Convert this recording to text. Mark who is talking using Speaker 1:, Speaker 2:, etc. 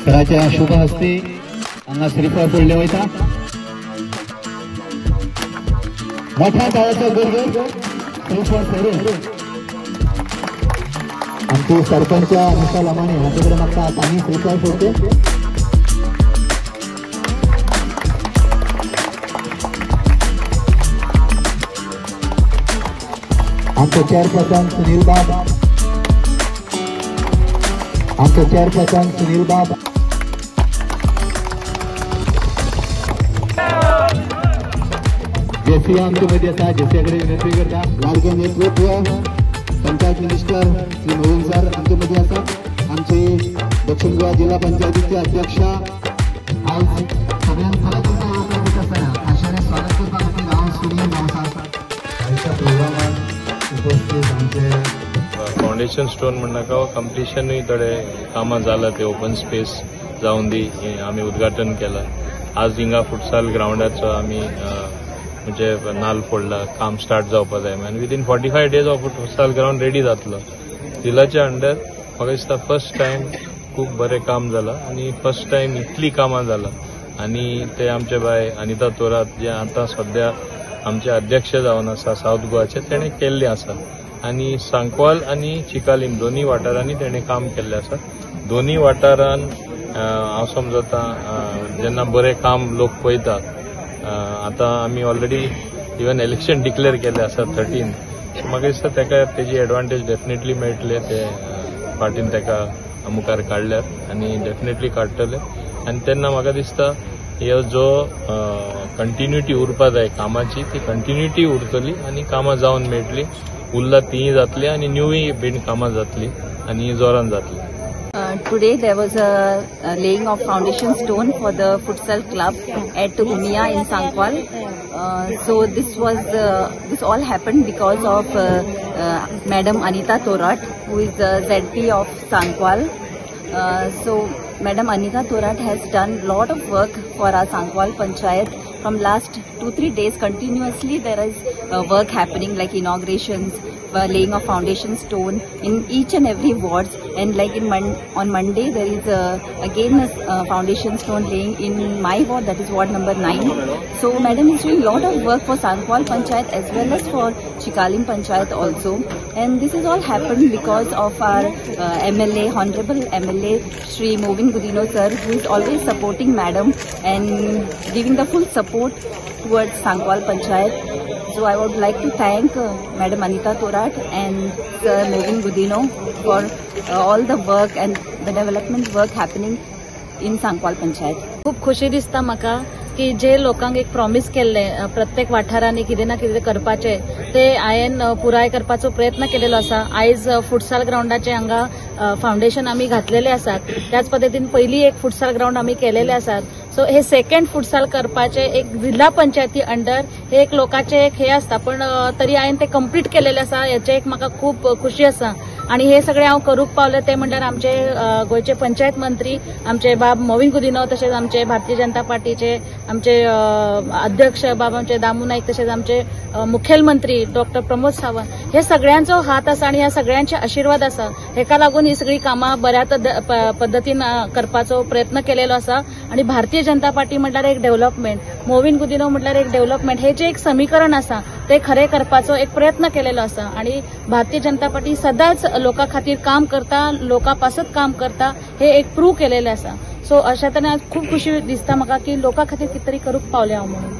Speaker 1: घराच्या शुभ हस्ते हांगा श्रीफळ पडले वयता मोठ्या काळाचा गरज श्रीफळ सोडून आमचे सरपंच निशा लमाणे हातेकडे मागता आम्ही श्रीफळ सोडते आमचे चेअरपर्सन सुनील बाब आमचे चेअरपर्सन सुनील बाब जेसी आमच्या मध्ये असा जेसीकडे विनंती करता लाडके नेतृत्व पंचायत मिनिस्टर श्री मोहन सर आमच्या मध्ये असतात आमचे दक्षिण गोवा जिल्हा पंचायतीचे अध्यक्ष आज सगळ्यांना आशाने स्वागत करतात आपले गाव स्टुडिओ गावचा प्रोग्रामात उपस्थित आमचे
Speaker 2: फाउंडेशन स्टोन म्हणनाका कंप्लीशनूय थोडे कामां जाला ते ओपन स्पेस जावन दी आमी उद्घाटन केला आज हिंगा फुटसाल ग्राउंडाचो आमी म्हणजे नाल फोडला काम स्टार्ट जावपा जाय आनी within 45 days of futsal ground ready जातलो जिल्ल्याच्या अंडर म्हाका दिसता फर्स्ट टायम खूब बरें काम जालां आनी फर्स्ट टायम इतली कामां जालां आनी ते आमचे बाय अनिता तोरात जे आतां सद्या आमचे अध्यक्ष जावन आसा साऊथ गोवाचे तेणें केल्लें आसा आनी सांकवाल आनी चिकालीम दोनी वाठारांनी तेणें काम केल्लें आसा दोनी वाठारान हांव समजता जेन्ना बरें काम लोक पळयता आतां आमी ऑलरेडी इवन इलेक्शन डिक्लेअर केल्लें आसा 13 सो म्हाका दिसता तेका तेजी एडवांटेज डेफिनेटली मेळटले ते पार्टीन तेका मुखार काडल्यार आनी डेफिनेटली काडटले आनी तेन्ना म्हाका दिसता ह्यो जो कंटिन्युटी उरपा जाय कामाची ती कंटिन्युटी उरतली आनी कामां जावन मेळटली उरला तीय जातली आनी न्यूय बीन कामां जातली आनी जोरान जातली.
Speaker 3: Today there was a laying of foundation stone for the futsal club at Umia in Sankwal. So this all happened because of Madam Anita Thorat, who is the ZP of Sankwal. So Madam Anita Thorat has done lot of work for our Sankwal Panchayat. From last 2-3 days continuously there is work happening like inaugurations, laying of foundation stone in each and every wards, and like on Monday there is again a foundation stone laying in my ward, that is ward number 9. So Madam is doing lot of work for Sankwal Panchayat as well as for Chikalim Panchayat also, and this has all happened because of our MLA, Honorable MLA Shri Movin Gudino sir, who is always supporting Madam and giving the full support towards Sankwal Panchayat. So I would like to thank Madam Anita Thorat and Sir Movin Gudino for all the work and the development work happening in Sankwal Panchayat.
Speaker 4: खूप खुशी दिसता म्हाका की जे लोकांक एक promise केल्ले प्रत्येक वाठारांनी कितें ना कितें करपाचे ते हांवें पुराय करपाचो प्रयत्न केलेलो आसा. आयज फुटसाल ग्राउंडाचे हांगा फाउंडेशन आमी घातलेले आसात. त्याच पद्दतीन पयली एक फुटसाल ग्राउंड आमी केलेले आसात. सो हे सेकंड फुटसाल करपाचे एक जिल्हा पंचायती अंडर हे एक लोकांचे एक हे आसता, पण तरी हांवें ते कंप्लीट केलेले आसा. हेचे एक म्हाका खूप खुशी आसा आणि हे सगळे हांव करूंक पावले ते म्हणल्यार आमचे गोंयचे पंचायत मंत्री आमचे बाब मोविन गुदिनो, तशेंच आमचे भारतीय जनता पार्टीचे आमचे अध्यक्ष बाब आमचे दामू नाईक, तशेंच आमचे मुखेलमंत्री डॉक्टर प्रमोद सावंत, हे सगळ्यांचो हात आसा आणि ह्या सगळ्यांचे आशीर्वाद आसा. हेका लागून ही सगळी कामां बऱ्या पद्धतीन करपाचो प्रयत्न केलेलो आसा. आणि भारतीय जनता पार्टी म्हटल्यार एक डेव्हलपमेंट, मोविन गुदिनो म्हटल्यार एक डेव्हलपमेंट, हे जे एक समीकरण आसा ते खरे करपाचो एक प्रयत्न केलेलो आसा. आणि भारतीय जनता पार्टी सदांच लोकां खातीर काम करता, लोकां पासत काम करता, हे एक प्रूव्ह केलेलें आसा. सो अशा तरेन खूप खुशी दिसता म्हाका की लोकां खातीर कितें तरी करूंक पावले हांव म्हणून.